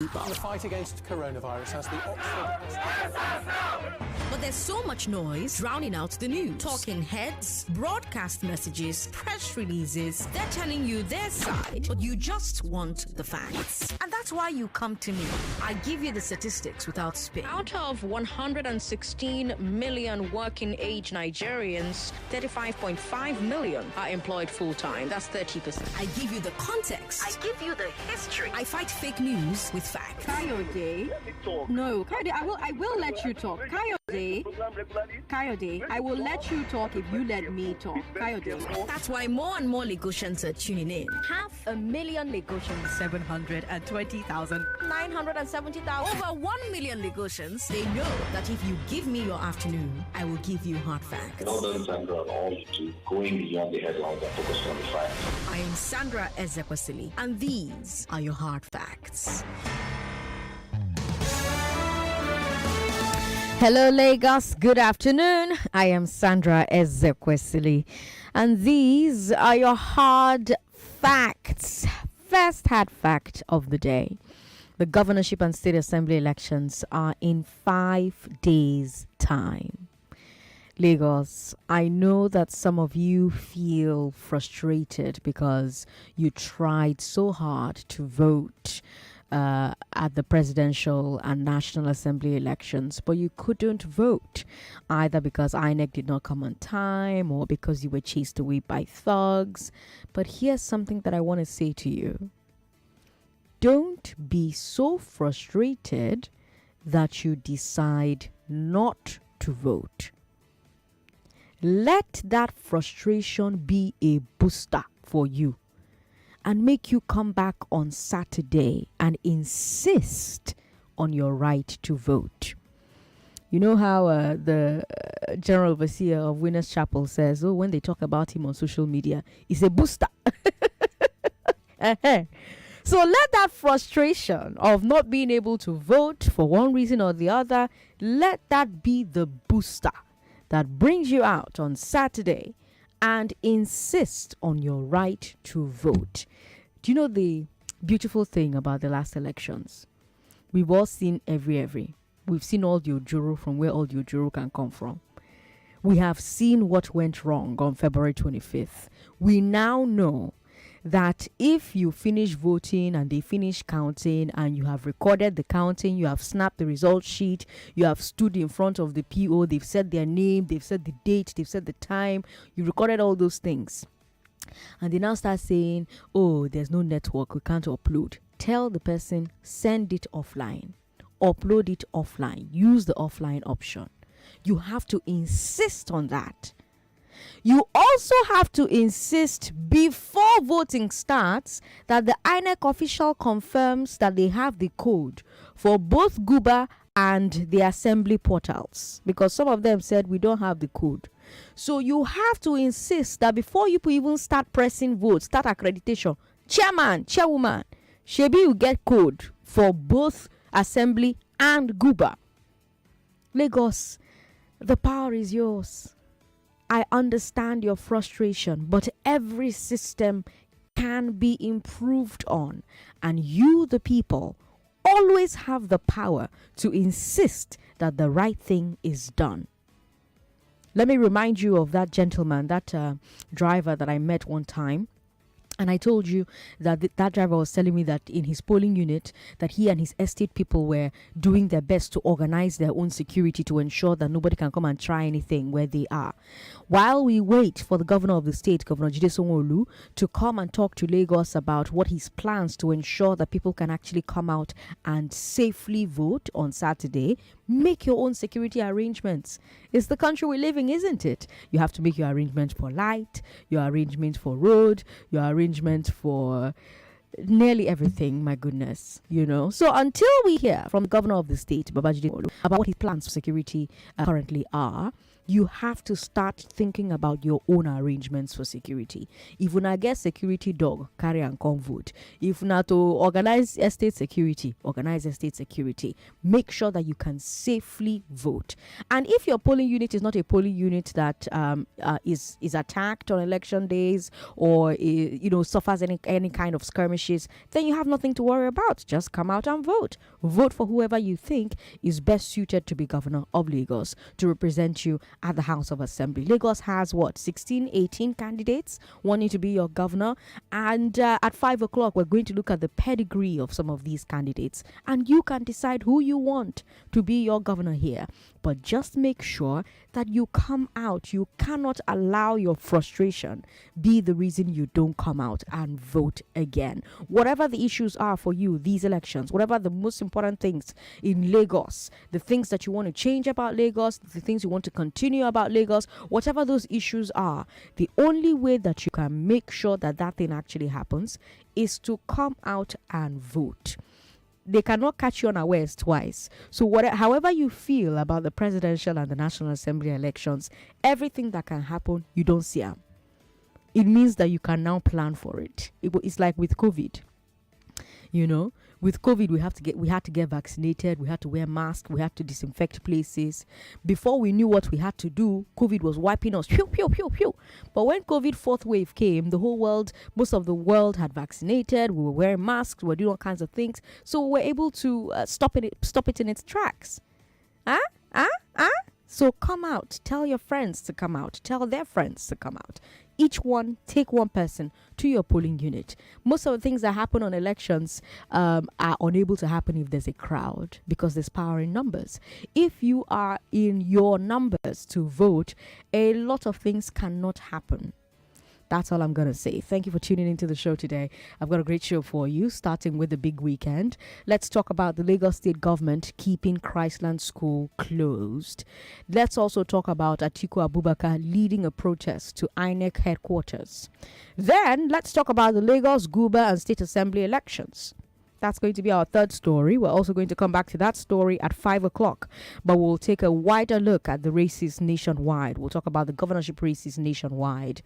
The fight against coronavirus has the Oxford... But there's so much noise drowning out the news. Talking heads, broadcast messages, press releases. They're telling you their side, but you just want the facts. And that's why you come to me. I give you the statistics without spin. Out of 116 million working age Nigerians, 35.5 million are employed full-time. That's 30%. I give you the context. I give you the history. I fight fake news with facts. Kayode. No, Kayode, I will let you talk. Kayode, I will let you talk if you let me talk. Kayode. That's why more and more Lagosians are tuning in. 500,000 Lagosians. 720,000. 970,000. Over 1 million Lagosians. They know that if you give me your afternoon, I will give you hard facts. Well done, Sandra, all to going beyond the headlines and focus on the facts. I am Sandra Ezekwesili, and these are your hard facts. Hello, Lagos. Good afternoon. I am Sandra Ezekwesili, and these are your hard facts. First hard fact of the day. The governorship and state assembly elections are in 5 days' time. Lagos, I know that some of you feel frustrated because you tried so hard to vote at the presidential and national assembly elections, but you couldn't vote either because INEC did not come on time or because you were chased away by thugs. But here's something that I want to say to you. Don't be so frustrated that you decide not to vote. Let that frustration be a booster for you and make you come back on Saturday and insist on your right to vote. You know how the General Overseer of Winners Chapel says, oh, when they talk about him on social media, it's a booster. So let that frustration of not being able to vote for one reason or the other, let that be the booster that brings you out on Saturday and insist on your right to vote. Do you know the beautiful thing about the last elections? We've all seen every. We've seen all the ojoro from where all the ojoro can come from. We have seen what went wrong on February 25th. We now know that if you finish voting and they finish counting and you have recorded the counting, you have snapped the result sheet, you have stood in front of the PO, they've said their name, they've said the date, they've said the time, you recorded all those things. And they now start saying, oh, there's no network, we can't upload. Tell the person, send it offline, upload it offline, use the offline option. You have to insist on that. You also have to insist before voting starts that the INEC official confirms that they have the code for both Guber and the assembly portals, because some of them said we don't have the code. So you have to insist that before you even start pressing votes, start accreditation, chairman, chairwoman, Shebi you get code for both assembly and Guber. Lagos, the power is yours. I understand your frustration, but every system can be improved on, and you, the people, always have the power to insist that the right thing is done. Let me remind you of that gentleman, that driver that I met one time. And I told you that that driver was telling me that in his polling unit, that he and his estate people were doing their best to organize their own security to ensure that nobody can come and try anything where they are. While we wait for the governor of the state, Governor Jide Sanwo-Olu, to come and talk to Lagos about what his plans to ensure that people can actually come out and safely vote on Saturday, make your own security arrangements. It's the country we're living, isn't it? You have to make your arrangements for light, your arrangement for road, your arrangement for nearly everything, my goodness, you know. So until we hear from the governor of the state, Babajide Sanwo-Olu, about what his plans for security currently are, you have to start thinking about your own arrangements for security. If you not get security dog, carry and come vote. If not to organize estate security, organize estate security. Make sure that you can safely vote. And if your polling unit is not a polling unit that is attacked on election days, or suffers any kind of skirmish skirmishes, then you have nothing to worry about. Just come out and vote. Vote for whoever you think is best suited to be governor of Lagos, to represent you at the House of Assembly. Lagos has 16, 18 candidates wanting to be your governor, and at 5 o'clock we're going to look at the pedigree of some of these candidates, and you can decide who you want to be your governor here. But just make sure that you come out. You cannot allow your frustration be the reason you don't come out and vote again. Whatever the issues are for you, these elections, whatever the most important things in Lagos, the things that you want to change about Lagos, the things you want to continue about Lagos, whatever those issues are, the only way that you can make sure that that thing actually happens is to come out and vote. They cannot catch you unawares twice. So however you feel about the presidential and the National Assembly elections, everything that can happen, you don't see them. It means that you can now plan for it. It's like with COVID. With COVID, we had to get vaccinated. We had to wear masks. We had to disinfect places. Before we knew what we had to do, COVID was wiping us. Pew, pew, pew, pew. But when COVID fourth wave came, the whole world, most of the world had vaccinated. We were wearing masks. We were doing all kinds of things. So we were able to stop it in its tracks. So come out. Tell your friends to come out. Tell their friends to come out. Each one, take one person to your polling unit. Most of the things that happen on elections are unable to happen if there's a crowd, because there's power in numbers. If you are in your numbers to vote, a lot of things cannot happen. That's all I'm going to say. Thank you for tuning into the show today. I've got a great show for you, starting with the big weekend. Let's talk about the Lagos state government keeping Chrisland school closed. Let's also talk about Atiku Abubakar leading a protest to INEC Headquarters. Then let's talk about the Lagos, Guber and State Assembly elections. That's going to be our third story. We're also going to come back to that story at 5 o'clock. But we'll take a wider look at the races nationwide. We'll talk about the governorship races nationwide.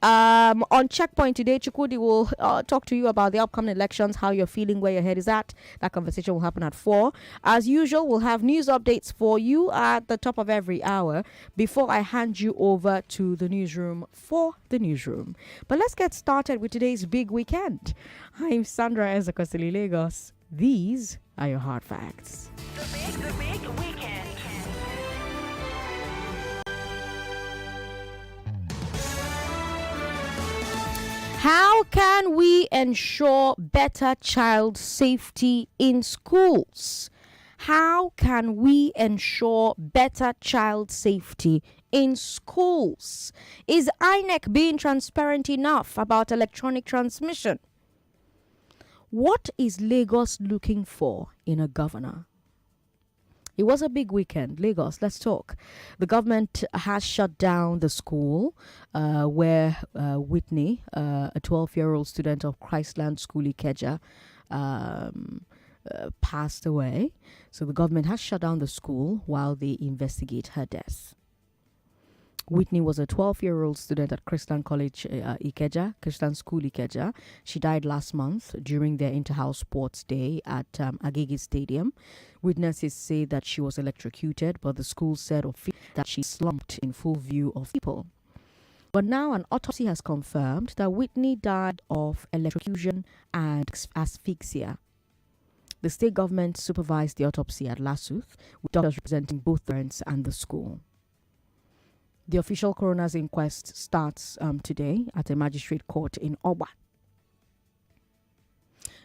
On Checkpoint today, Chukwudi will talk to you about the upcoming elections, how you're feeling, where your head is at. That conversation will happen at 4. As usual, we'll have news updates for you at the top of every hour before I hand you over to the newsroom for the newsroom. But let's get started with today's big weekend. I'm Sandra Ezekwesili, Lagos. These are your hard facts. The big weekend. How can we ensure better child safety in schools? How can we ensure better child safety in schools? Is INEC being transparent enough about electronic transmission? What is Lagos looking for in a governor? It was a big weekend. Lagos, let's talk. The government has shut down the school where Whitney, a 12-year-old student of Chrisland School Ikeja, passed away. So the government has shut down the school while they investigate her death. Whitney was a 12-year-old student at Chrisland College Ikeja, Chrisland School Ikeja. She died last month during their inter-house sports day at Agege Stadium. Witnesses say that she was electrocuted, but the school said that she slumped in full view of people. But now an autopsy has confirmed that Whitney died of electrocution and asphyxia. The state government supervised the autopsy at Lasuth, with doctors representing both parents and the school. The official coroner's inquest starts today at a magistrate court in Oba.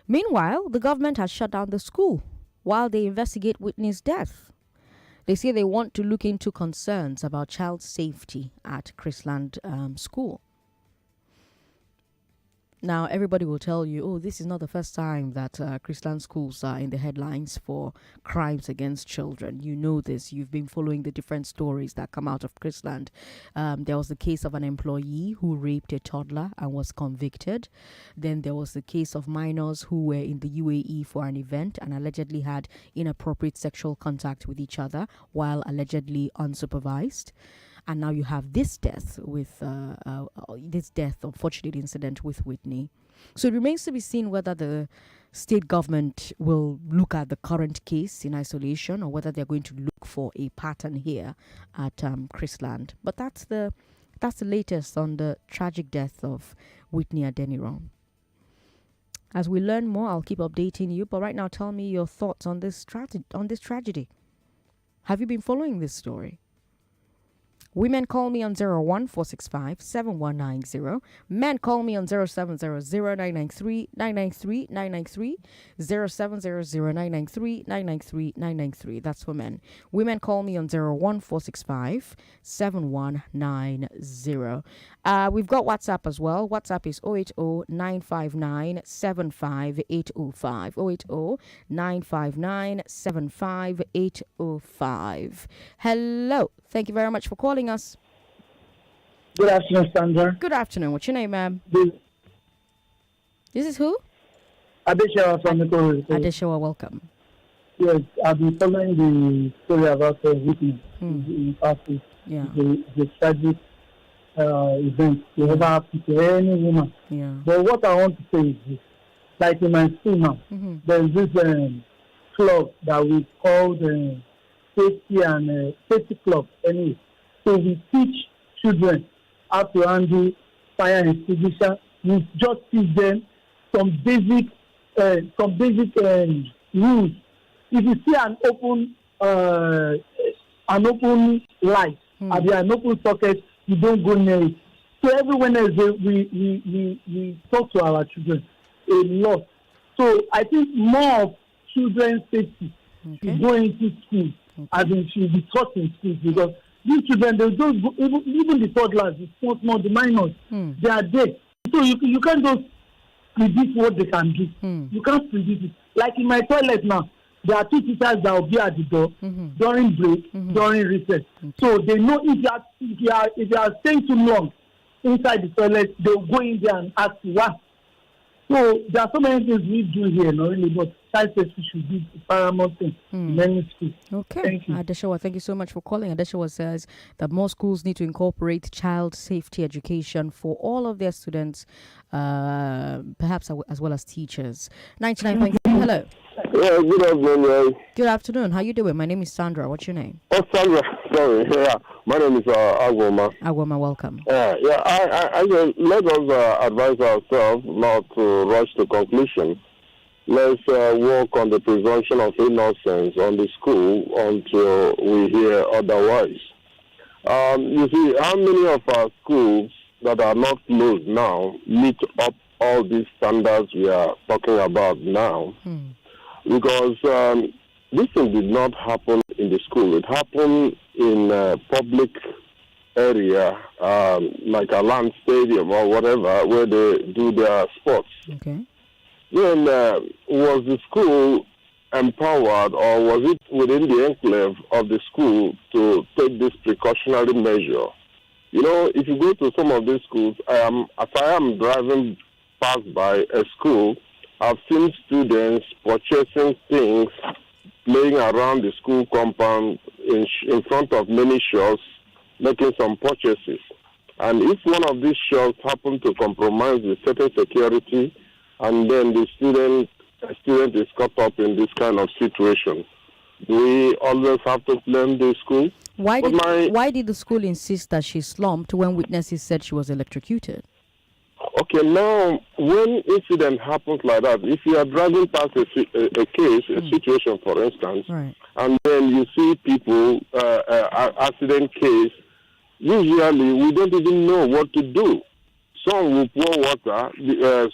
Meanwhile, the government has shut down the school while they investigate Whitney's death. They say they want to look into concerns about child safety at Chrisland School. Now, everybody will tell you, oh, this is not the first time that Chrisland schools are in the headlines for crimes against children. You know this. You've been following the different stories that come out of Chrisland. There was the case of an employee who raped a toddler and was convicted. Then there was the case of minors who were in the UAE for an event and allegedly had inappropriate sexual contact with each other while allegedly unsupervised. And now you have this death unfortunate incident with Whitney. So it remains to be seen whether the state government will look at the current case in isolation or whether they're going to look for a pattern here at Chrisland. But that's the latest on the tragic death of Whitney Adeniran. As we learn more, I'll keep updating you. But right now, tell me your thoughts on this tragedy. Have you been following this story? Women call me on 01465-7190. Men call me on 0700-993-993-993, 0700-993-993-993. That's for men. Women call me on 01465-7190. We've got WhatsApp as well. WhatsApp is 080-959-75805. 080-959-75805. Hello. Thank you very much for calling us. Good afternoon, Sandra. Good afternoon. What's your name, ma'am? This is who? Adeshawa from the Korea. Adeshawa, welcome. Yes, I've been following the story about the witness in Africa. Yeah. The tragic event. It ever happened to any woman. Yeah. But what I want to say is this. Like in my school now, there's this club that we call the safety club anyway. So we teach children how to handle fire extinguisher. We just teach them some basic rules. If you see an open light, an open socket, you don't go near it. So every Wednesday we talk to our children a lot. So I think more of children's safety should go into school. As in should be taught in schools, because these children, they don't go, even the toddlers, the small, the minors, they are there. So you can't just predict what they can do. You can't predict it. Like in my toilet now, there are 2 teachers that will be at the door during break, during recess. So they know if you are staying too long inside the toilet, they will go in there and ask you why. So there are so many things we do here, not really, but child safety should be the paramount thing in many schools. Okay. Thank you. Adeshawa, thank you so much for calling. Adeshawa says that more schools need to incorporate child safety education for all of their students, perhaps as well as teachers. 99.3. Hello. Yeah, good afternoon. Good afternoon. How you doing? My name is Sandra. What's your name? Oh, Sandra. Sorry. Yeah, my name is Agwoma. Agwoma, welcome. I let us advise ourselves not to rush to conclusion. Let's work on the presumption of innocence on the school until we hear otherwise. You see, how many of our schools that are not closed now meet up all these standards we are talking about now? Because this thing did not happen in the school. It happened in a public area, like a land stadium or whatever, where they do their sports. Okay. Then, was the school empowered, or was it within the enclave of the school to take this precautionary measure? You know, if you go to some of these schools, as I am driving past by a school, I've seen students purchasing things, playing around the school compound in front of many shops, making some purchases. And if one of these shops happen to compromise with certain security, and then the student is caught up in this kind of situation, do we always have to blame the school? Why did the school insist that she slumped when witnesses said she was electrocuted? Okay, now, when incident happens like that, if you are driving past a situation, for instance, right, and then you see people, accident case, usually we don't even know what to do. Some will pour water,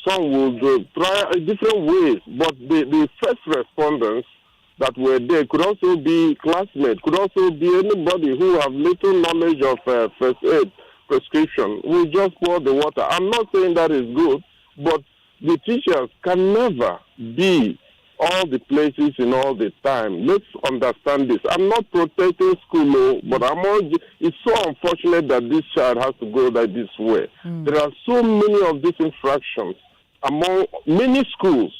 some will try different ways, but the first respondents that were there could also be classmates, could also be anybody who have little knowledge of first aid prescription. We just pour the water. I'm not saying that is good, but the teachers can never be all the places in all the time. Let's understand this. I'm not protecting school, but it's so unfortunate that this child has to go like this way. There are so many of these infractions among many schools,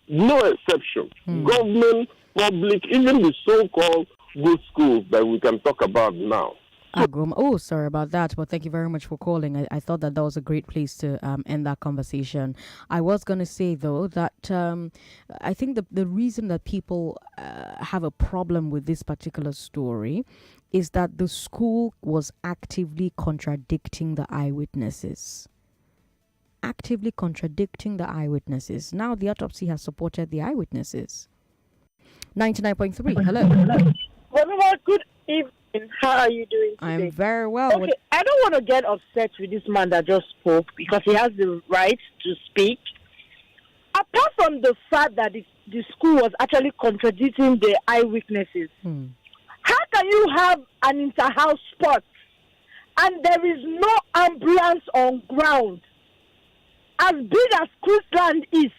no exception. Government, public, even the so-called good schools that we can talk about now. Oh, sorry about that, but thank you very much for calling. I thought that was a great place to end that conversation. I was going to say, though, that I think the reason that people have a problem with this particular story is that the school was actively contradicting the eyewitnesses. actively contradicting the eyewitnesses. Now the autopsy has supported the eyewitnesses. 99.3, hello. Good evening. How are you doing today? I'm very well. Okay, I don't want to get upset with this man that just spoke because he has the right to speak. Apart from the fact that the school was actually contradicting the eyewitnesses, how can you have an inter-house sport and there is no ambulance on ground? As big as Chrisland is,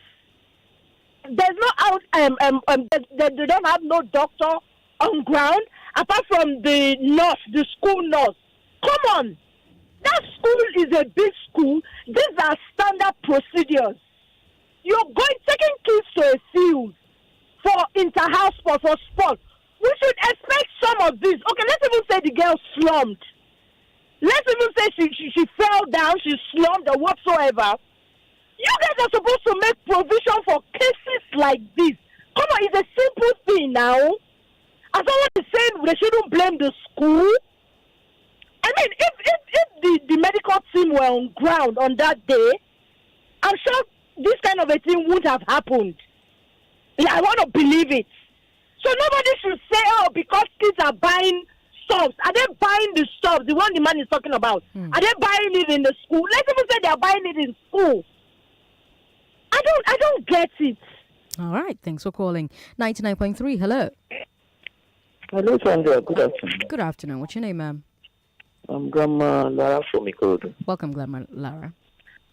there's no they don't have no doctor on ground apart from the nurse, the school nurse. Come on, that school is a big school. These are standard procedures. You're taking kids to a field for inter-house sport, for sport. We should expect some of this. Okay, let's even say the girl slumped. Let's even say she fell down, she slumped or whatsoever. You guys are supposed to make provision for cases like this. Come on, it's a simple thing now. As someone is saying, they shouldn't blame the school. I mean, if the medical team were on ground on that day, I'm sure this kind of a thing wouldn't have happened. I want to believe it. So nobody should say, oh, because kids are buying stuff. Are they buying the stuff, the one the man is talking about? Are they buying it in the school? Let's even say they're buying it in school. I don't get it. All right, thanks for calling. 99.3, hello. Hello, Sandra. Good afternoon. Good afternoon. What's your name, ma'am? I'm Grandma Lara from Ikorodu. Welcome, Grandma Lara.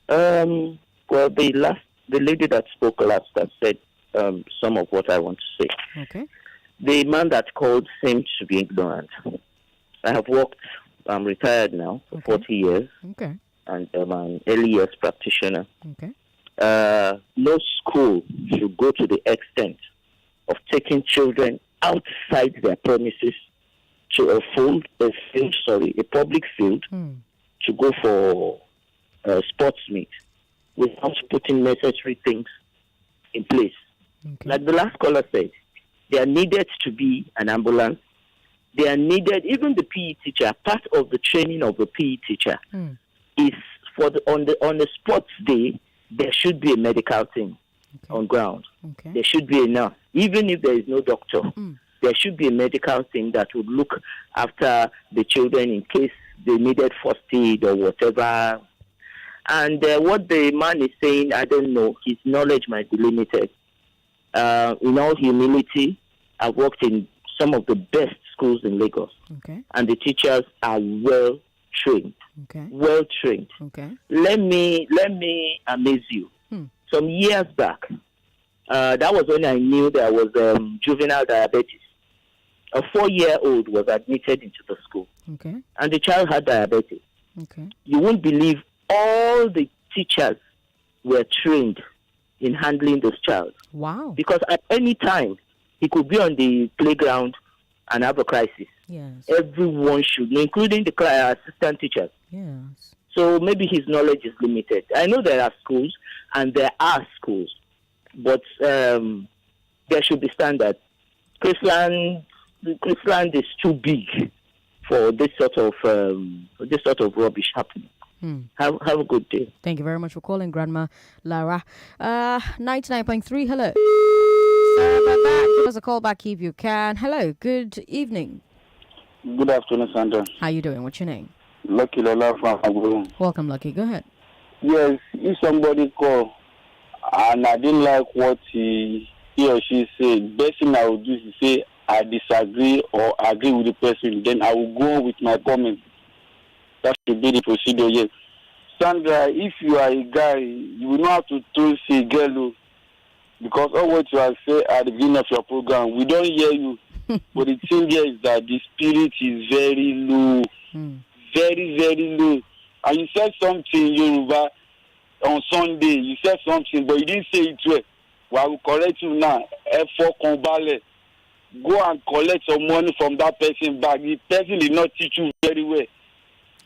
Well, the lady that spoke last that said some of what I want to say. Okay. The man that called seemed to be ignorant. I have worked, I'm retired now for 40 years. Okay. And I'm an early years practitioner. Okay. No school should go to the extent of taking children outside their premises to a public field to go for sports meet without putting necessary things in place. Okay. Like the last caller said, there needed to be an ambulance. There needed, even the PE teacher, part of the training of the PE teacher is on the sports day, there should be a medical team on ground. Okay. There should be a nurse. Even if there is no doctor, there should be a medical team that would look after the children in case they needed first aid or whatever. And what the man is saying, I don't know. His knowledge might be limited. In all humility, I've worked in some of the best schools in Lagos. Okay. And the teachers are well trained. Okay. Well trained. Okay. Let me amaze you. Some years back, that was when I knew there was juvenile diabetes. A 4-year-old was admitted into the school. Okay. And the child had diabetes. Okay. You won't believe all the teachers were trained in handling this child. Wow. Because at any time, he could be on the playground and have a crisis. Yes. Everyone should, including the assistant teachers. Yes. So maybe his knowledge is limited. I know there are schools, and there are schools, but there should be standards. Chrisland is too big for this sort of rubbish happening. Have a good day. Thank you very much for calling, Grandma Lara. 99.3, hello. Sorry about that. Give us a call back if you can. Hello, good evening. Good afternoon, Sandra. How you doing? What's your name? Lucky Lola from Agulu. Welcome, Lucky. Go ahead. Yes, if somebody call and I didn't like what he or she said, best thing I would do is say I disagree or agree with the person. Then I will go with my comment. That should be the procedure, yes. Sandra, if you are a guy, you will not have to say girl, because all what you have said at the beginning of your program, we don't hear you. But the thing here is that the spirit is very low. Very, very low. And you said something, Yoruba, on Sunday. You said something, but you didn't say it well. Well, I will correct you now. Go and collect some money from that person back. The person did not teach you very well.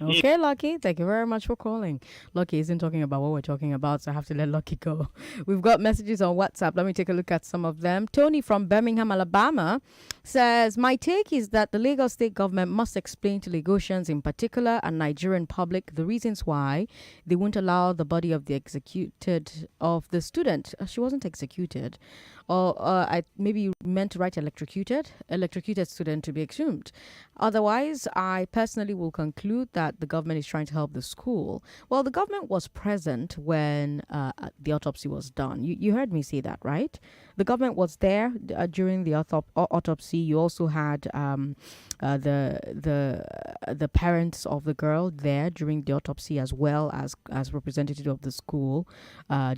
Okay, Lucky. Thank you very much for calling. Lucky isn't talking about what we're talking about, so I have to let Lucky go. We've got messages on WhatsApp. Let me take a look at some of them. Tony from Birmingham, Alabama says, my take is that the Lagos state government must explain to Lagosians in particular and Nigerian public the reasons why they won't allow the body of the executed of the student. She wasn't executed. Or I maybe you meant to write electrocuted student to be exhumed. Otherwise, I personally will conclude that the government is trying to help the school. Well, the government was present when the autopsy was done. You heard me say that, right? The government was there during the autopsy. You also had the parents of the girl there during the autopsy, as well as representative of the school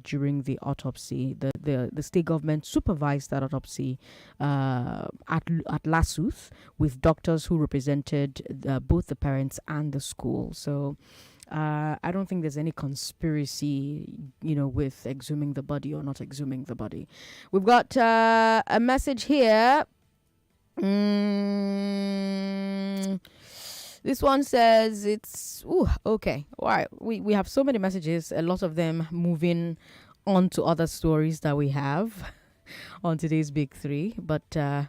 during the autopsy. The state government supervised that autopsy at Lasuth with doctors who represented both the parents and the school. So I don't think there's any conspiracy, with exhuming the body or not exhuming the body. We've got a message here. This one says okay. All right. We have so many messages, a lot of them moving on to other stories that we have on today's Big Three, but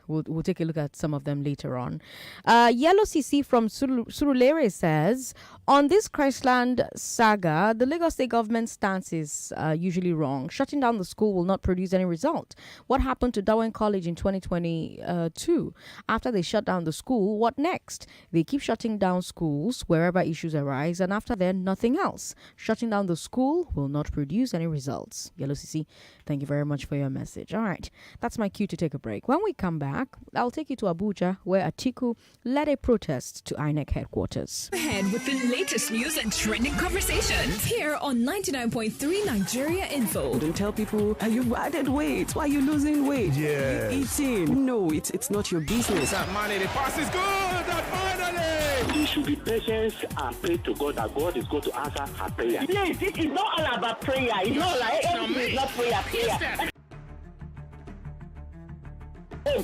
we'll take a look at some of them later on. Yellow CC from Surulere says, on this Chrisland saga, the Lagos state government stance is usually wrong. Shutting down the school will not produce any result. What happened to Darwin College in 2022? After they shut down the school, what next? They keep shutting down schools wherever issues arise, and after then, nothing else. Shutting down the school will not produce any results. Yellow CC, thank you very much for your message. All right, that's my cue to take a break. When we come back, I'll take you to Abuja, where Atiku led a protest to INEC Headquarters. Ahead with the latest news and trending conversations here on 99.3 Nigeria Info. Don't tell people you've added weight. Why are you losing weight? Yeah. You eating. No, it's not your business. That money, the pass is good. Finally. We should be patient and pray to God that God is going to answer our prayer. Please, this is not all about prayer. It's not like everything is not prayer. Oga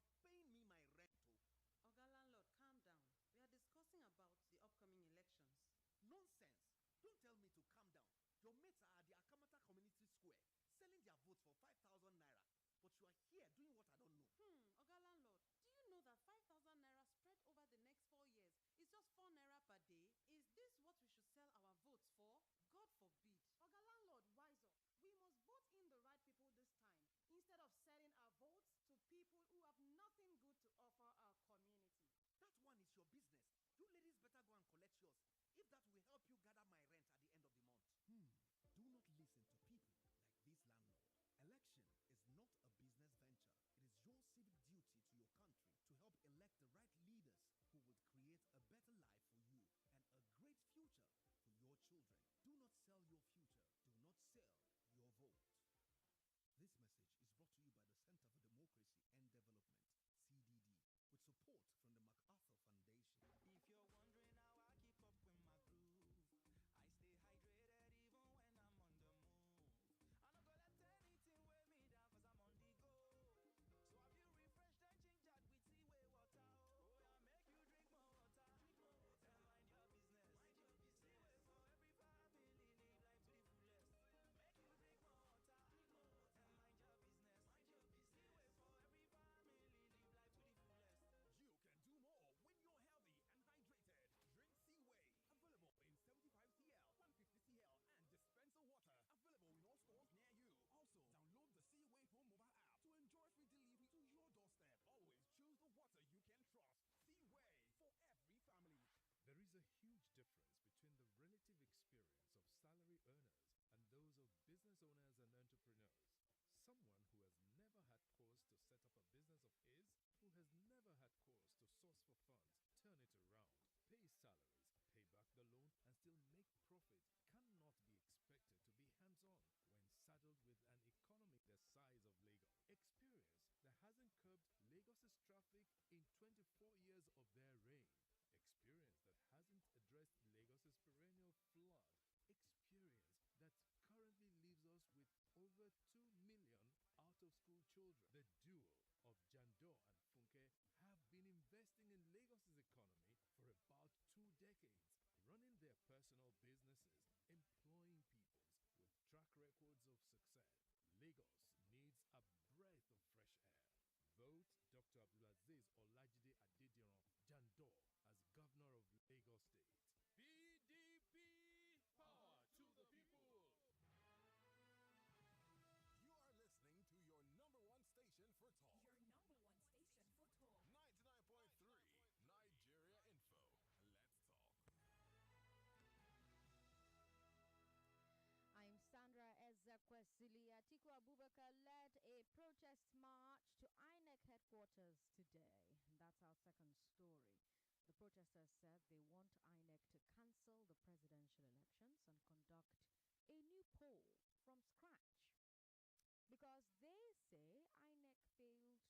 landlord, do you know that 5,000 naira spread over the next 4 years is just this what we should sell our votes for? God forbid. Oga landlord, wise up. We must vote in the right people this time, instead of selling our votes to people who have nothing good to offer our community. That one is your business. You ladies better go and collect yours. If that will help you gather my rent at the end of the month. Do not listen to people like this landlord. Election is not a business venture. It is your civic duty to your country to help elect the right leaders who will create a better life for you and a great future for your children. Do not sell your future. Do not sell your vote. This message is brought to you by the Center for Democracy and Development, CDD, with support from the MacArthur Foundation. If you're wondering how I keep up with my groove, I stay hydrated even when I'm on the move. I'm not gonna let anything weigh me down cause I'm on the go. So have you refreshed and ginger with seaway water? Oh yeah, make you drink more water. And mind your business. Seaway for every family, live life to the fullest. Make you drink more water. And mind your business. Seaway for every family, live life to the fullest. You can do more when you're healthy and hydrated. Drink Seaway. Available in 75 cl, 150 cl, and dispenser water. Available in all stores near you. Also, download the Seaway Home mobile app to enjoy free delivery to your doorstep. Always choose the water you can trust. Seaway for every family. There is a huge difference between the relative experience of salary earners and those of business owners and entrepreneurs. Someone who has never had cause to set up a business of his, who has never had cause to source for funds, turn it around, pay salaries, pay back the loan, and still make profit cannot be expected to be hands-on when saddled with an economy the size of Lagos. Experience that hasn't curbed Lagos's traffic in 24 years of their reign. Experience that hasn't addressed Lagos's perennial flood. Experience that currently leaves us with over 2 million out-of-school children. The duo of Jandor and Funke have been investing in Lagos's economy for about 2 decades, running their personal businesses, employing peoples with track records of success. Lagos needs a breath of fresh air. Vote Dr. Abdulaziz Olajide Adediran Jandor as Governor of Lagos State. PDP! Power to the people! You are listening to your number one station for talk. Your number one station for talk. 99.3 Nigeria Info. Let's talk. I'm Sandra Ezekwesili. Atiku Abubakar led a protest march to INEC Headquarters today. And that's our second story. The protesters said they want INEC to cancel the presidential elections and conduct a new poll from scratch, because they say INEC failed to follow its own rules for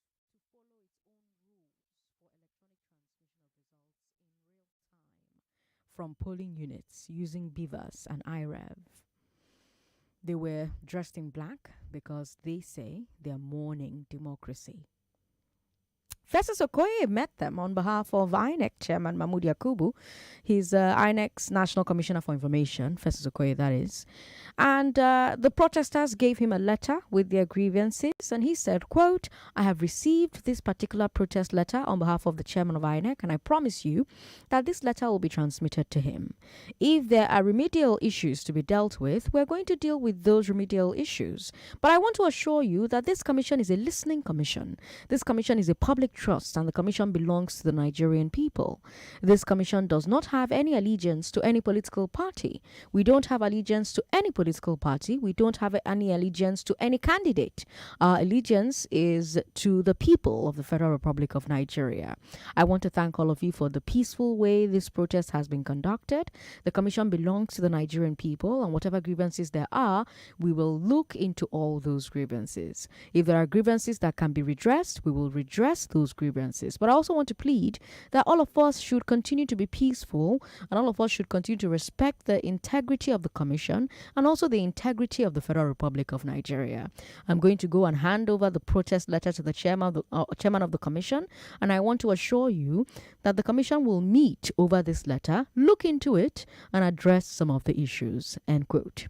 electronic transmission of results in real time from polling units using BVAS and IREV. They were dressed in black because they say they are mourning democracy. Festus Okoye met them on behalf of INEC Chairman Mahmood Yakubu. He's INEC's National Commissioner for Information, Festus Okoye, that is. And the protesters gave him a letter with their grievances, and he said, quote, I have received this particular protest letter on behalf of the Chairman of INEC, and I promise you that this letter will be transmitted to him. If there are remedial issues to be dealt with, we're going to deal with those remedial issues. But I want to assure you that this commission is a listening commission. This commission is a public trust, and the commission belongs to the Nigerian people. This commission does not have any allegiance to any political party. We don't have allegiance to any political party. We don't have any allegiance to any candidate. Our allegiance is to the people of the Federal Republic of Nigeria. I want to thank all of you for the peaceful way this protest has been conducted. The commission belongs to the Nigerian people, and whatever grievances there are, we will look into all those grievances. If there are grievances that can be redressed, we will redress those grievances. But I also want to plead that all of us should continue to be peaceful, and all of us should continue to respect the integrity of the commission and also the integrity of the Federal Republic of Nigeria. I'm going to go and hand over the protest letter to the chairman of the commission, and I want to assure you that the commission will meet over this letter, look into it, and address some of the issues. End quote.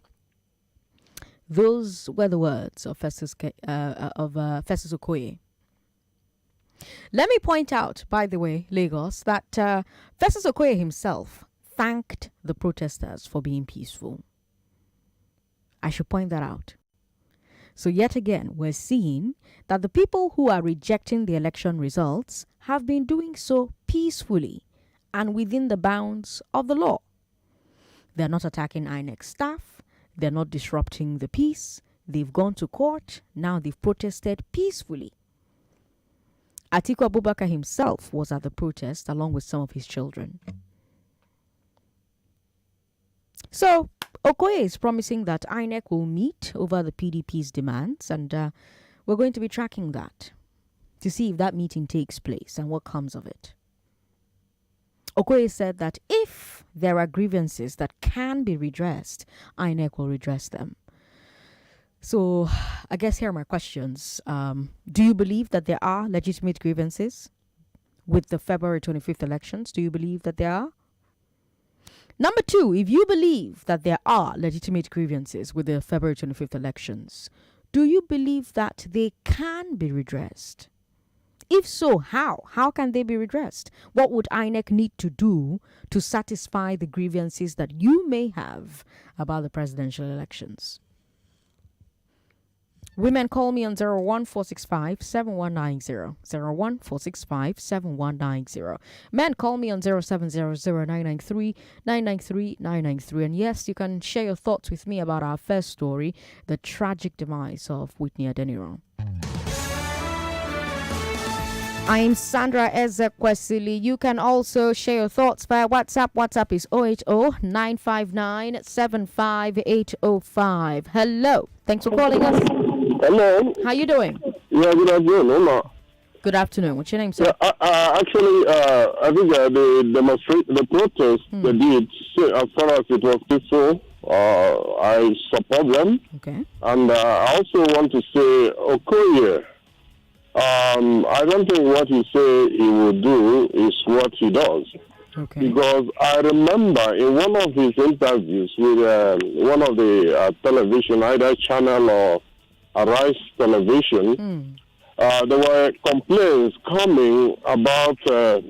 Those were the words of Festus Okoye. Let me point out, by the way, Lagos, that Festus Okoye himself thanked the protesters for being peaceful. I should point that out. So yet again, we're seeing that the people who are rejecting the election results have been doing so peacefully and within the bounds of the law. They're not attacking INEC staff. They're not disrupting the peace. They've gone to court. Now they've protested peacefully. Atiku Abubakar himself was at the protest along with some of his children. So, Okoye is promising that INEC will meet over the PDP's demands, and we're going to be tracking that to see if that meeting takes place and what comes of it. Okoye said that if there are grievances that can be redressed, INEC will redress them. So, I guess here are my questions. Do you believe that there are legitimate grievances with the February 25th elections? Do you believe that there are? Number two, if you believe that there are legitimate grievances with the February 25th elections, do you believe that they can be redressed? If so, how? How can they be redressed? What would INEC need to do to satisfy the grievances that you may have about the presidential elections? Women, call me on 01465-7190. 01465-7190. Men, call me on 0700-993-993-993. And yes, you can share your thoughts with me about our first story, the tragic demise of Whitney Adeniro. I'm Sandra Ezekwesili. You can also share your thoughts via WhatsApp. WhatsApp is 080-959-75805. Hello. Thanks for calling us. Hello. How you doing? Yeah, good afternoon. Hola. Good afternoon. What's your name, sir? Yeah, actually, I think the protest they did, as far as it was peaceful, I support them. Okay. And I also want to say, Okoye, I don't think what he say he will do is what he does. Okay. Because I remember in one of his interviews with one of the television, either channel or Arise television, there were complaints coming about cars,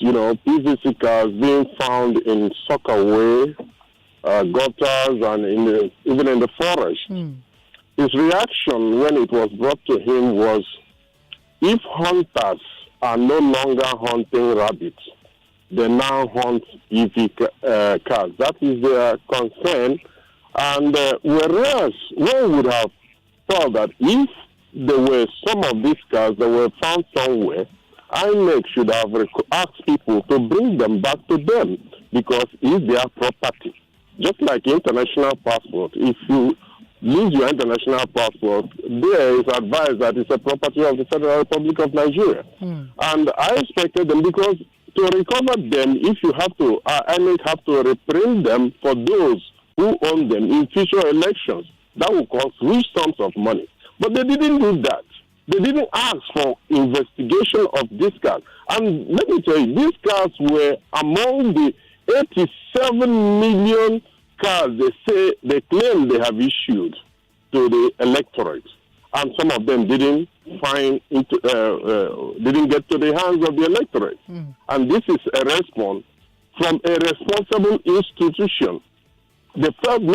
PVC cars being found in Sockaway, gutters, and even in the forest. His reaction when it was brought to him was, if hunters are no longer hunting rabbits, they now hunt EV cars. That is their concern. And whereas one would have thought that if there were some of these cars that were found somewhere, INEC should have asked people to bring them back to them because it's their property. Just like international passport, if you lose your international passport, there is advice that it's a property of the Federal Republic of Nigeria. And I expected them, because to recover them, if you have to, INEC have to reprint them for those who own them in future elections. That will cost huge sums of money. But they didn't do that. They didn't ask for investigation of these cars. And let me tell you, these cars were among the 87 million cars they claim they have issued to the electorate. And some of them didn't get to the hands of the electorate. And this is a response from a responsible institution. They felt no.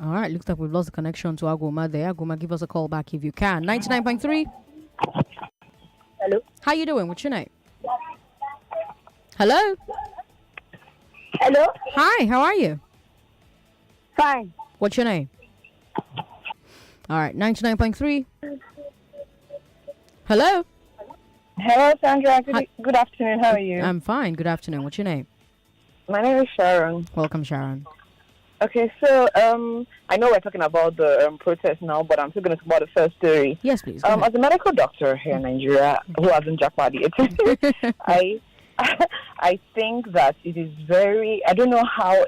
All right, looks like we've lost the connection to Aguma there. Aguma, give us a call back if you can. 99.3. Hello. How you doing? What's your name? Hello. Hello. Hi, how are you? Fine. What's your name? All right, 99.3. Hello. Hello, Sandra. Good afternoon. How are you? I'm fine. Good afternoon. What's your name? My name is Sharon. Welcome, Sharon. Okay, so I know we're talking about the protest now, but I'm still going to talk about the first story. Yes, please. As a medical doctor here in Nigeria, who hasn't jackpot yet, I think that it is very. I don't know how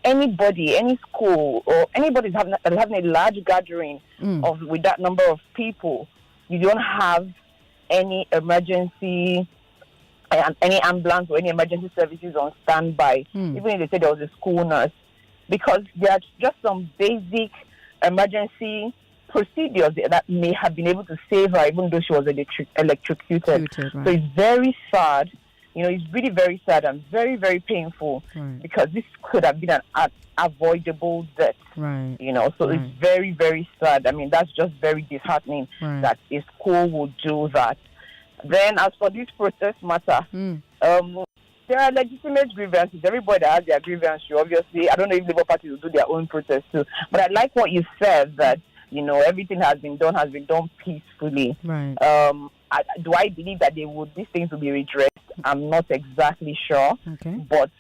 anybody, any school, or anybody having a large gathering with that number of people, you don't have any emergency. Any ambulance or any emergency services on standby, even if they say there was a school nurse, because there are just some basic emergency procedures that may have been able to save her, even though she was electrocuted. Right. So it's very sad. It's really very sad and very, very painful because this could have been an avoidable death. Right. So it's very, very sad. I mean, that's just very disheartening that a school would do that. Then, as for this protest matter, there are legitimate grievances. Everybody that has their grievance, obviously, I don't know if Labour Party will do their own protest too. But I like what you said that, everything has been done peacefully. Right. Do I believe that these things will be redressed? I'm not exactly sure. Okay. But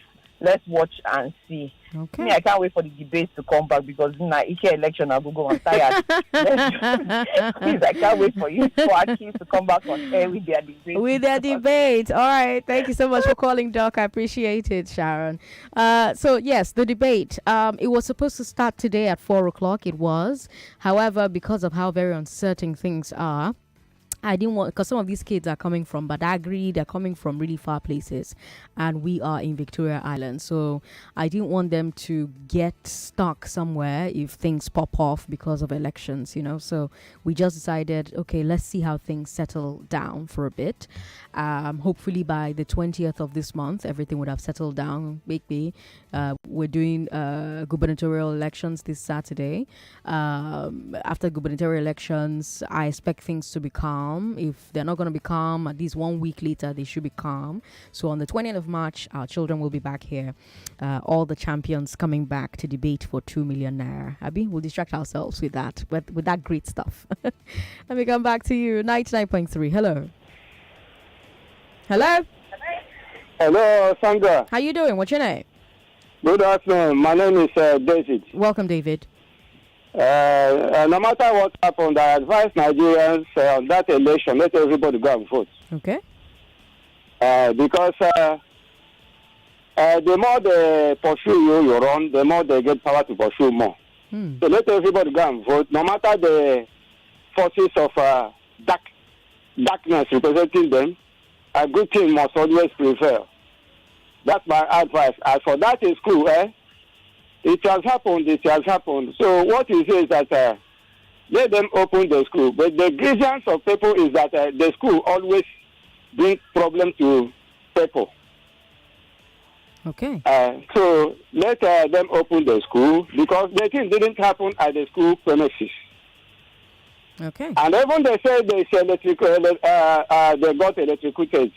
let's watch and see. Okay. I can't wait for the debates to come back because INEC election I will go on tired. Please, I can't wait for Atiku to come back on air with their debate. With their debate. All right. Thank you so much for calling, Doc. I appreciate it, Sharon. So, yes, the debate. It was supposed to start today at 4 o'clock. It was. However, because of how very uncertain things are, I didn't want, because some of these kids are coming from Badagry, they're coming from really far places, and we are in Victoria Island. So I didn't want them to get stuck somewhere if things pop off because of elections, So we just decided, okay, let's see how things settle down for a bit. Hopefully by the 20th of this month, everything would have settled down. Maybe we're doing gubernatorial elections this Saturday. After gubernatorial elections, I expect things to be calm. If they're not going to be calm, at least 1 week later, they should be calm. So on the 20th of March, our children will be back here. All the champions coming back to debate for 2 million naira. Abi, we'll distract ourselves with that, with that great stuff. Let me come back to you. 99.3. Hello. Hello. Hello, Sandra. How you doing? What's your name? Good afternoon. My name is David. Welcome, David. No matter what happened, I advise Nigerians on that election, let everybody go and vote. Okay. Because the more they pursue you run, the more they get power to pursue more. So let everybody go and vote, no matter the forces of darkness representing them. A good thing must always prevail. That's my advice. As for that in school, it has happened. So what you say is that let them open the school. But the grievance of people is that the school always brings problem to people. Okay. So let them open the school because the thing didn't happen at the school premises. Okay. And even they say they got electrocuted.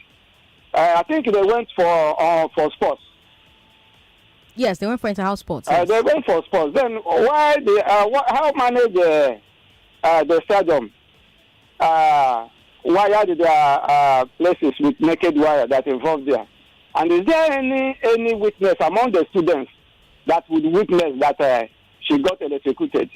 I think they went for sports. Yes, they went for inter-house sports. Yes. They went for sports. Then why how manage the stadium? Wire their places with naked wire that involved there. And is there any witness among the students that would witness that she got electrocuted?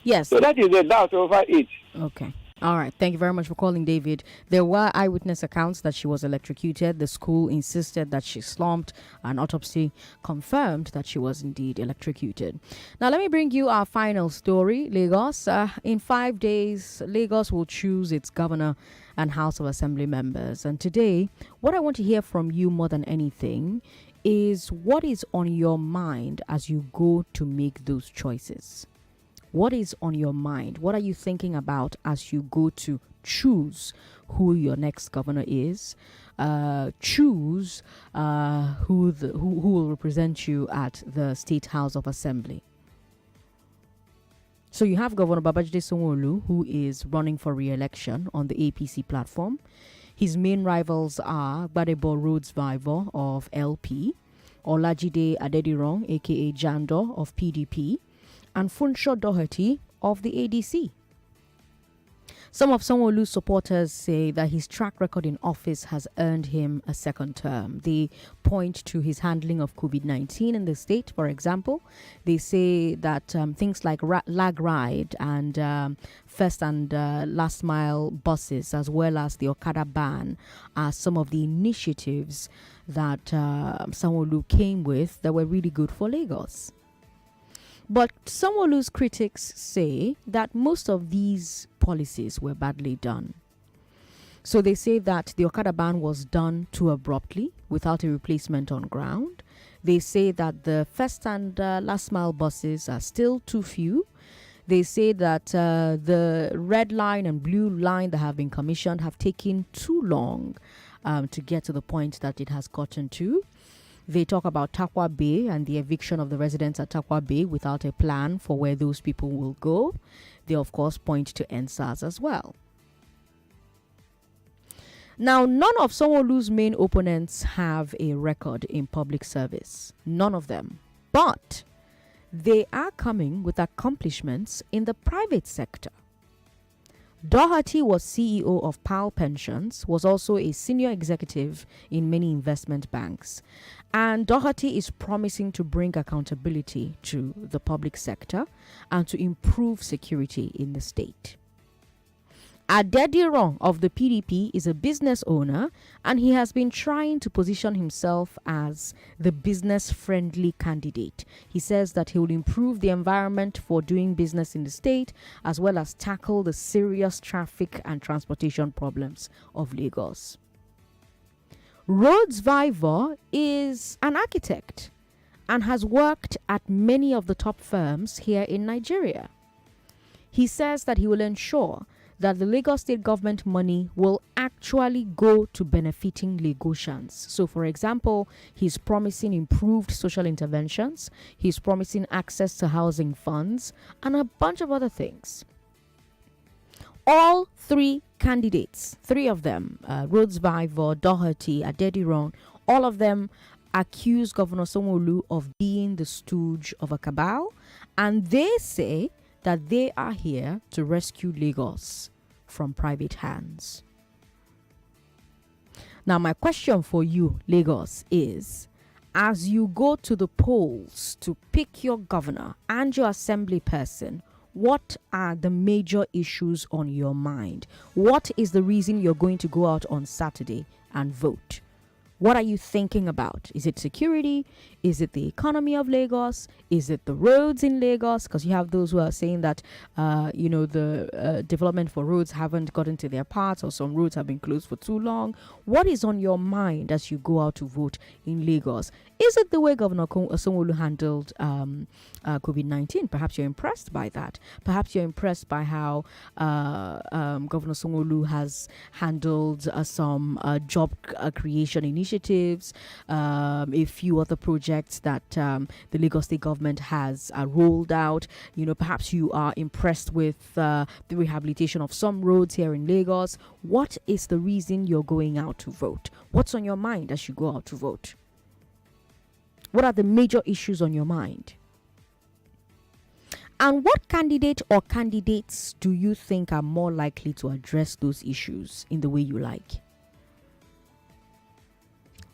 Yes. So that is a doubt over it. Okay. All right. Thank you very much for calling, David. There were eyewitness accounts that she was electrocuted. The school insisted that she slumped. An autopsy confirmed that she was indeed electrocuted. Now, let me bring you our final story. Lagos. In 5 days, Lagos will choose its governor and House of Assembly members. And today, what I want to hear from you more than anything is what is on your mind as you go to make those choices. What is on your mind? What are you thinking about as you go to choose who your next governor is? Choose who will represent you at the State House of Assembly. So you have Governor Babajide Sanwo-Olu, who is running for re-election on the APC platform. His main rivals are Gbadebo Rhodes Vivo of LP, Olajide Adediran, aka Jando of PDP, and Funsho Doherty of the ADC. Some of Sanwo-Olu's supporters say that his track record in office has earned him a second term. They point to his handling of COVID-19 in the state, for example. They say that things like lag ride and first and last mile buses, as well as the Okada ban, are some of the initiatives that Sanwo-Olu came with that were really good for Lagos. But Sanwo-Olu's critics say that most of these policies were badly done. So they say that the Okada ban was done too abruptly without a replacement on ground. They say that the first and last mile buses are still too few. They say that the red line and blue line that have been commissioned have taken too long to get to the point that it has gotten to. They talk about Takwa Bay and the eviction of the residents at Takwa Bay without a plan for where those people will go. They, of course, point to NSAS as well. Now, none of Sanwo-Olu's main opponents have a record in public service. None of them. But they are coming with accomplishments in the private sector. Doherty was CEO of PAL Pensions, was also a senior executive in many investment banks. And Doherty is promising to bring accountability to the public sector and to improve security in the state. Adediran of the PDP is a business owner, and he has been trying to position himself as the business-friendly candidate. He says that he will improve the environment for doing business in the state, as well as tackle the serious traffic and transportation problems of Lagos. Rhodes Viver is an architect and has worked at many of the top firms here in Nigeria. He says that he will ensure that the Lagos state government money will actually go to benefiting Lagosians. So, for example, he's promising improved social interventions, he's promising access to housing funds, and a bunch of other things. All three candidates, three of them, Rhodes Viver, Doherty, Adediran, all of them accuse Governor Sanwo-Olu of being the stooge of a cabal, and they say that they are here to rescue Lagos from private hands. Now, my question for you, Lagos, is as you go to the polls to pick your governor and your assembly person, what are the major issues on your mind? What is the reason you're going to go out on Saturday and vote? What are you thinking about? Is it security? Is it the economy of Lagos? Is it the roads in Lagos? Because you have those who are saying that, the development for roads haven't gotten to their parts, or some roads have been closed for too long. What is on your mind as you go out to vote in Lagos? Is it the way Governor Sanwo-Olu handled COVID-19? Perhaps you're impressed by that. Perhaps you're impressed by how Governor Sanwo-Olu has handled some job creation initiatives, a few other projects that the Lagos state government has rolled out. Perhaps you are impressed with the rehabilitation of some roads here in Lagos. What is the reason you're going out to vote? What's on your mind as you go out to vote? What are the major issues on your mind? And what candidate or candidates do you think are more likely to address those issues in the way you like?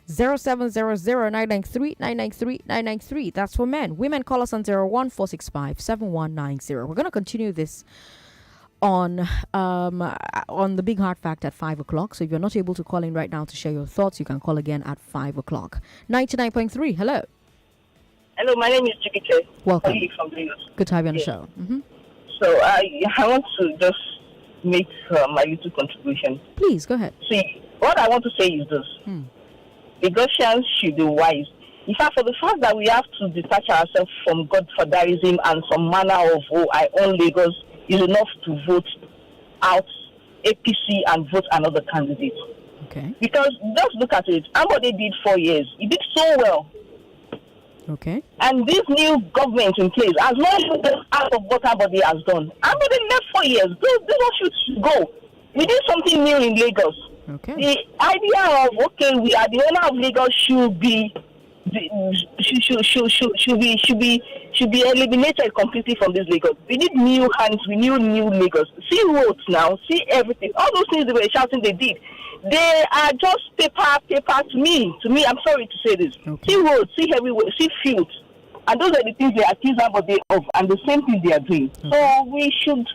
0700-993-993-993. That's for men. Women, call us on 01465-7190. We're going to continue this on the Big Heart Fact at 5 o'clock. So if you're not able to call in right now to share your thoughts, you can call again at 5 o'clock. 99.3, hello. Hello, my name is Chikike. Welcome. From Lagos. Good to have you on the show. Mm-hmm. So I want to just make my little contribution. Please, go ahead. See, what I want to say is this. Lagosians should be wise. In fact, for the fact that we have to detach ourselves from godfatherism and some manner of, I own Lagos, is enough to vote out APC and vote another candidate. Okay. Because just look at it. Ambode did 4 years. He did so well. Okay. And this new government in place, as long as out of what Ambode has done, Ambode left 4 years. This one should go. We did something new in Lagos. Okay. The idea of we are the owner of Lagos should be eliminated completely from this Lagos. We need new hands. We need new Lagos. See roads now. See everything. All those things they were shouting they did. They are just paper to me. I'm sorry to say this. Okay. See roads. See everywhere. See fields. And those are the things they accuse everybody of, and the same thing they are doing. Okay. So we should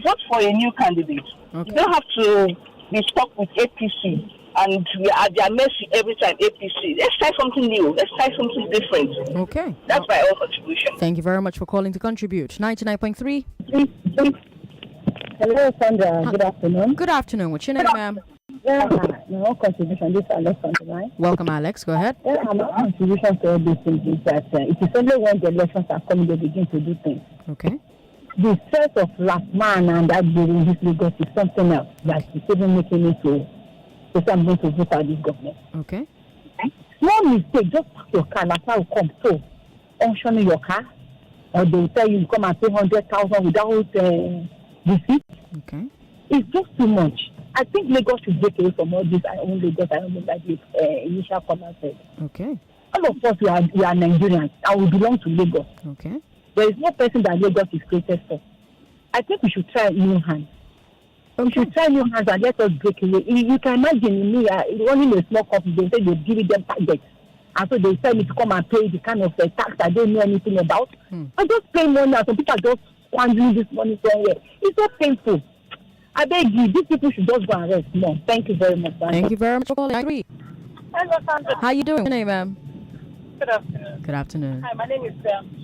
vote for a new candidate. Okay. You don't have to be stuck with APC, and we are at their mercy every time. APC. Let's try something new. Let's try something different. Okay. That's my own contribution. Thank you very much for calling to contribute. 99.3. Hello, Sandra. Good afternoon. Good afternoon. What's your name, ma'am? Yeah, my own contribution. This is Alex on the line. Welcome, Alex. Go ahead. Yeah, my contribution to all these things is that it is only when the elections are coming they begin to do things. Okay. the stress of last man and that in this Lagos is something else that is even making me to say I'm going to vote for this government. Okay. Small mistake, just park your car, that's how it comes. So, auctioning your car, or they tell you come and pay 100,000 without receipt. Okay. It's just too much. I think Lagos should break away from all this. I own Lagos, I own like the initial comment said. Okay. All of us, we are Nigerians, and we belong to Lagos. Okay. There is no person that Lagos is created for. I think we should try new hands. We should try new hands and let us break away. You can imagine me running a small company, they say they're giving them targets. And so they tell me to come and pay the kind of tax I don't know anything about. I just pay money and some people are just squandering this money somewhere. It's so painful. I beg you, these people should just go and rest more. Thank you very much. Thank you very much for calling. I agree. Hello, Sandra. How you doing? Your name, ma'am? Good afternoon. Good afternoon. Hi, my name is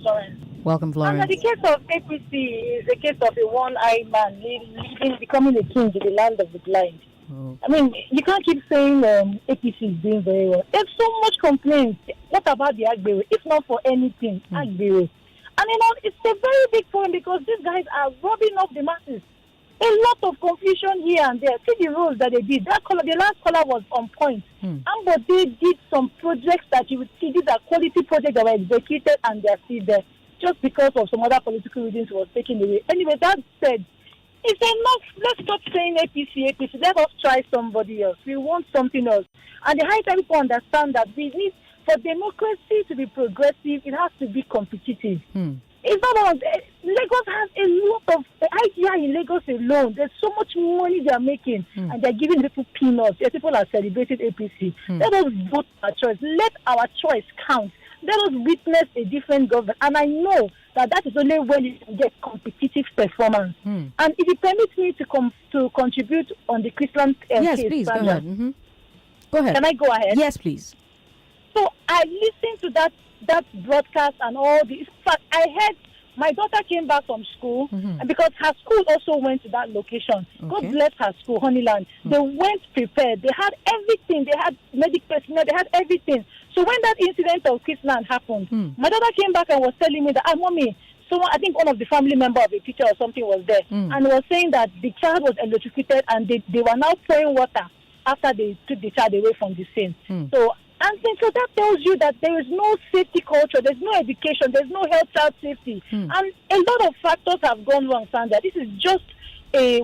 Florence. Welcome, Florence. The case of APC is a case of a one-eyed man becoming a king in the land of the blind. Oh. I mean, you can't keep saying APC is doing very well. There's so much complaints. What about the Agbero? If not for anything, Agbero. And it's a very big problem because these guys are robbing off the masses. A lot of confusion here and there. See the rules that they did. The last caller was on point. But they did some projects that you would see. These are quality projects that were executed and they're still there. Just because of some other political reasons was taken away. Anyway, that said, it's enough. Let's stop saying APC. Let us try somebody else. We want something else. And the high time people understand that we need, for democracy to be progressive, it has to be competitive. It's not all. Lagos has a lot of IGI in Lagos alone. There's so much money they are making, and they're giving people peanuts. Yes, people are celebrating APC. Let us vote our choice. Let our choice count. Let us witness a different government. And I know that is only when you get competitive performance. And if you permit me to contribute on the Chrisland yes, case, please, go ahead. Go ahead. Can I go ahead? Yes, please. So I listened to that broadcast and all the. In fact, I heard my daughter came back from school, and because her school also went to that location. God bless her school, Honeyland. They went prepared. They had everything. They had medical personnel. They had everything. So when that incident of Chrisland happened, my daughter came back and was telling me that, mommy, someone, I think one of the family member of a teacher or something was there, and was saying that the child was electrocuted and they were now pouring water after they took the child away from the scene. So that tells you that there is no safety culture, there's no education, there's no health child safety. And a lot of factors have gone wrong, Sandra. This is just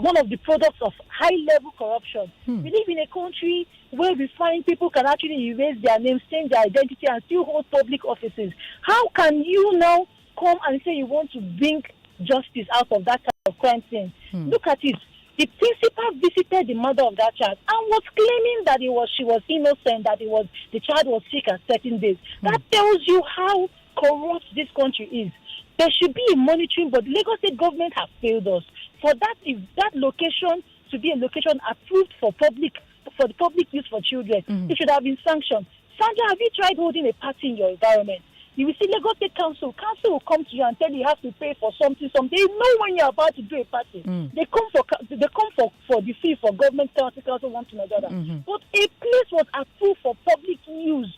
one of the products of high-level corruption. We live in a country where we find people can actually erase their names, change their identity, and still hold public offices. How can you now come and say you want to bring justice out of that kind of crime scene? Look at it. The principal visited the mother of that child and was claiming that she was innocent, that the child was sick at certain days. That tells you how corrupt this country is. There should be a monitoring, but Lagos State government has failed us. For that location to be a location approved for the public use for children, it should have been sanctioned. Sandra, have you tried holding a party in your environment? You will see Lagos State Council will come to you and tell you have to pay for something. They know when you're about to do a party. They come for the fee for government council one to another. But a place was approved for public use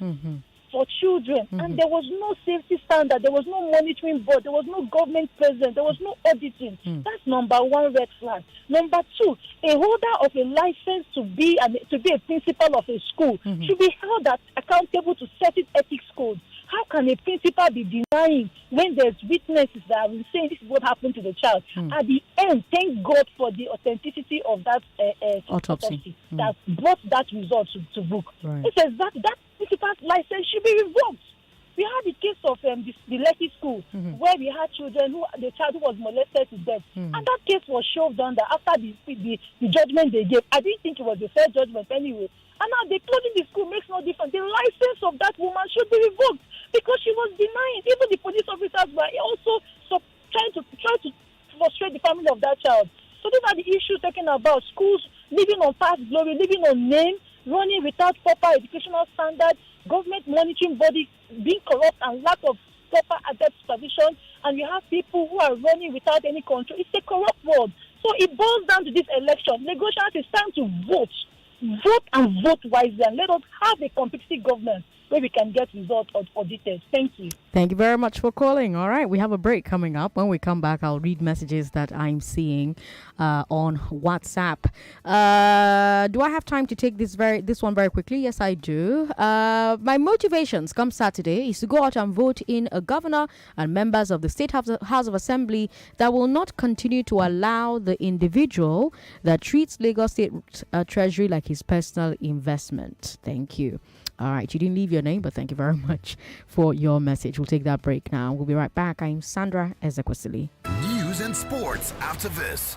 for children, and there was no safety standard, there was no monitoring board, there was no government presence, there was no auditing. That's number one red flag. Number two, a holder of a license to be a principal of a school should be held accountable to certain ethics codes. How can a principal be denying when there's witnesses that are saying this is what happened to the child? At the end, thank God for the authenticity of that autopsy that brought that result to book. It says that principal's license should be revoked. We had the case of the Lekki school where we had children the child who was molested to death, and that case was shoved under after the judgment they gave. I didn't think it was a fair judgment anyway. And now they closing the school makes no difference. The license of that woman should be revoked because she was denying. Even the police officers were also trying to frustrate the family of that child. So these are the issues talking about schools living on past glory, living on name, running without proper educational standards, government monitoring body being corrupt and lack of proper adept supervision, and you have people who are running without any control. It's a corrupt world. So it boils down to this election. Lagosians, it's time to vote. Vote and vote wisely, and let us have a competitive government where we can get results audited. Thank you. Thank you very much for calling. All right, we have a break coming up. When we come back, I'll read messages that I'm seeing on WhatsApp. Do I have time to take this one very quickly? Yes, I do. My motivations come Saturday is to go out and vote in a governor and members of the State House of Assembly that will not continue to allow the individual that treats Lagos State Treasury like his personal investment. Thank you. All right, you didn't leave your name, but thank you very much for your message. We'll take that break now. We'll be right back. I'm Sandra Ezekwesili. News and sports after this.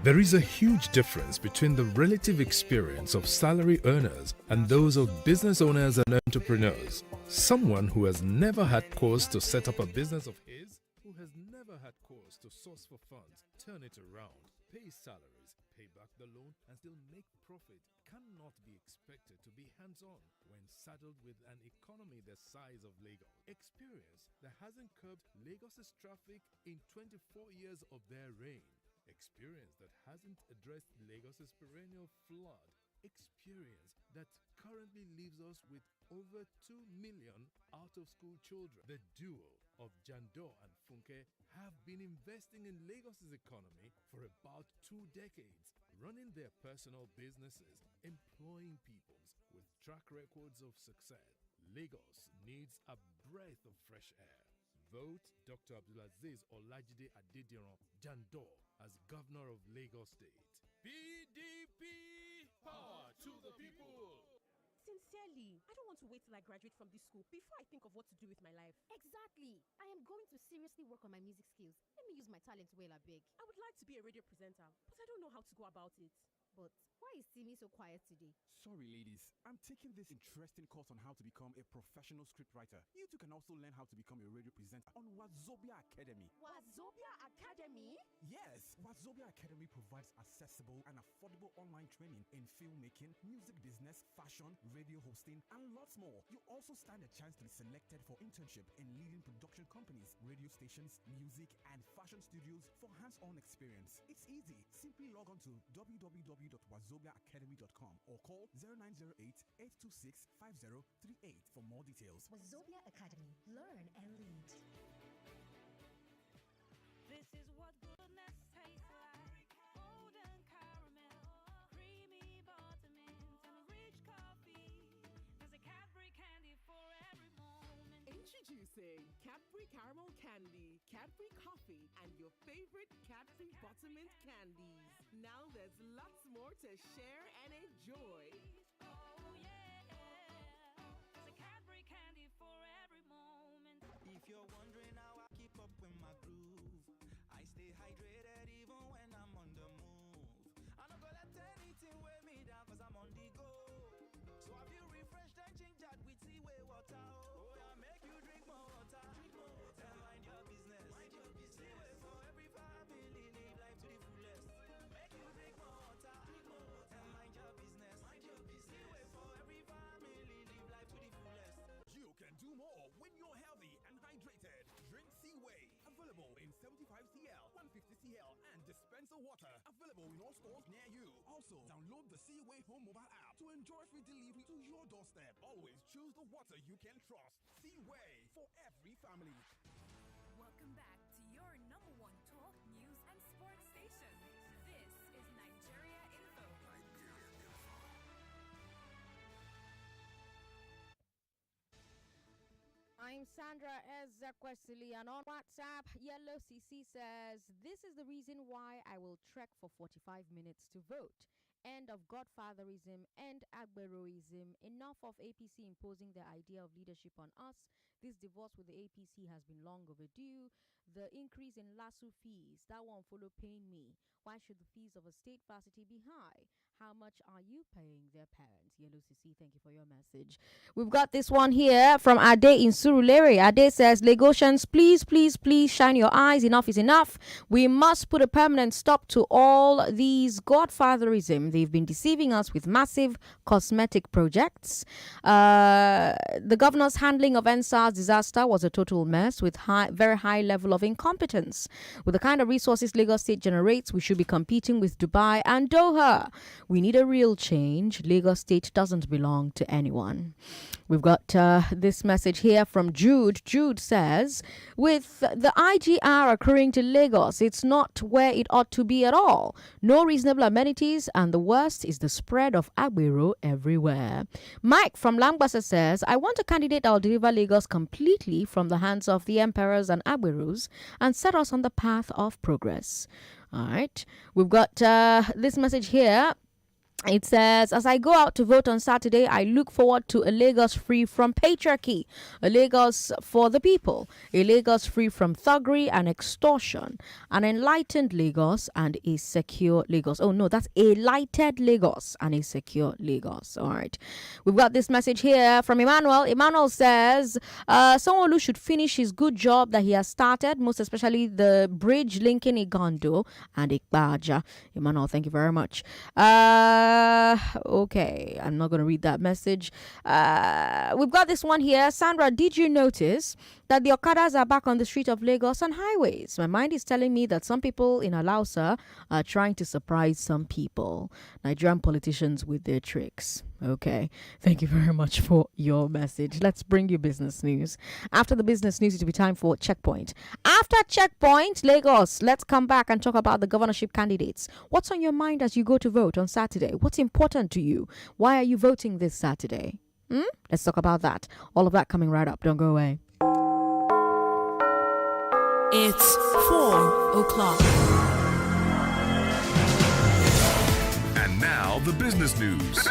There is a huge difference between the relative experience of salary earners and those of business owners and entrepreneurs. Someone who has never had cause to set up a business of his, who has never had cause to source for funds, turn it around, pay salaries, pay back the loan, and still make profit cannot be expected to be hands-on when saddled with an economy the size of Lagos. Experience that hasn't curbed Lagos's traffic in 24 years of their reign. Experience that hasn't addressed Lagos's perennial flood. Experience that currently leaves us with over 2 million out-of-school children. The duo of Jandor and Funke have been investing in Lagos's economy for about 2 decades, running their personal businesses, employing peoples with track records of success. Lagos needs a breath of fresh air. Vote Dr. Abdulaziz Olajide Adediran Jandor as Governor of Lagos State. PDP! Power to the people! Sincerely, I don't want to wait till I graduate from this school before I think of what to do with my life. Exactly. I am going to seriously work on my music skills. Let me use my talent well, abeg. I would like to be a radio presenter, but I don't know how to go about it. But why is Timmy so quiet today? Sorry, ladies. I'm taking this interesting course on how to become a professional scriptwriter. You too can also learn how to become a radio presenter on Wazobia Academy. Wazobia Academy? Yes, Wazobia Academy provides accessible and affordable online training in filmmaking, music business, fashion, radio hosting, and lots more. You also stand a chance to be selected for internship in leading production companies, radio stations, music, and fashion studios for hands-on experience. It's easy. Simply log on to www.wazobiaacademy.com or call 0908-826-5038 for more details. Wazobia Academy. Learn and lead. This is what goodness tastes like. Golden caramel, creamy buttermint, and rich coffee. There's a Cadbury candy for every moment. Introducing Cadbury Caramel Candy, Cadbury Coffee, and your favorite Cadbury Buttermint candies. Now there's lots more to share and enjoy. Oh yeah, there's a Cadbury candy for every moment. If you're wondering how I keep up with my groove, I stay hydrated even when I'm on the move. I don't go let anything weigh me down cause I'm on the go. So have you refreshed and gingered with seaway water? Oh yeah, make you drink more water. And mind your business. Seaway for every family, live life to the fullest. Make you drink more water. And mind your business. Seaway for every family, live life to the fullest. You can do more when you're healthy and hydrated. Drink Seaway. Available in 75 cl, 150 cl, and dispenser water. Available in all stores near you. Also, download the Seaway Home mobile app to enjoy free delivery to your doorstep. Always choose the water you can trust. Seaway for every family. Welcome back to your number one talk, news, and sports station. This is Nigeria Info. I'm Sandra Ezekwesili, and on WhatsApp, Yellow CC says, "This is the reason why I will trek for 45 minutes to vote. End of godfatherism, end Agberoism. Enough of APC imposing their idea of leadership on us. This divorce with the APC has been long overdue. The increase in LASU fees, that won't follow paying me. Why should the fees of a state varsity be high? How much are you paying their parents?" Yellow CC, thank you for your message. We've got this one here from Ade in Surulere. Ade says, "Lagosians, please, please, please shine your eyes. Enough is enough. We must put a permanent stop to all these godfatherism. They've been deceiving us with massive cosmetic projects. The governor's handling of NSAS disaster was a total mess with very high level of of incompetence. With the kind of resources Lagos State generates, we should be competing with Dubai and Doha. We need a real change. Lagos State doesn't belong to anyone. We've got this message here from Jude. Jude says, with the IGR occurring to Lagos, it's not where it ought to be at all. No reasonable amenities, and the worst is the spread of Agbero everywhere. Mike from Langbasa says, I want a candidate that will deliver Lagos completely from the hands of the emperors and Agberos and set us on the path of progress. All right. We've got this message here. It says, as I go out to vote on Saturday, I look forward to a Lagos free from patriarchy, a Lagos for the people, a Lagos free from thuggery and extortion, an enlightened Lagos and a secure Lagos. Oh, no, that's a lighted Lagos and a secure Lagos. All right. We've got this message here from Emmanuel. Emmanuel says, someone who should finish his good job that he has started, most especially the bridge linking Igando and Ikbaja. Emmanuel, thank you very much. Okay, I'm not going to read that message. We've got this one here. Sandra, did you notice that the Okadas are back on the street of Lagos and highways? My mind is telling me that some people in Alausa are trying to surprise some people. Nigerian politicians with their tricks. Okay, thank you very much for your message. Let's bring you business news. After the business news, it will be time for Checkpoint. After Checkpoint, Lagos, let's come back and talk about the governorship candidates. What's on your mind as you go to vote on Saturday? What's important to you? Why are you voting this Saturday? Let's talk about that. All of that coming right up. Don't go away. It's 4 o'clock. And now the business news.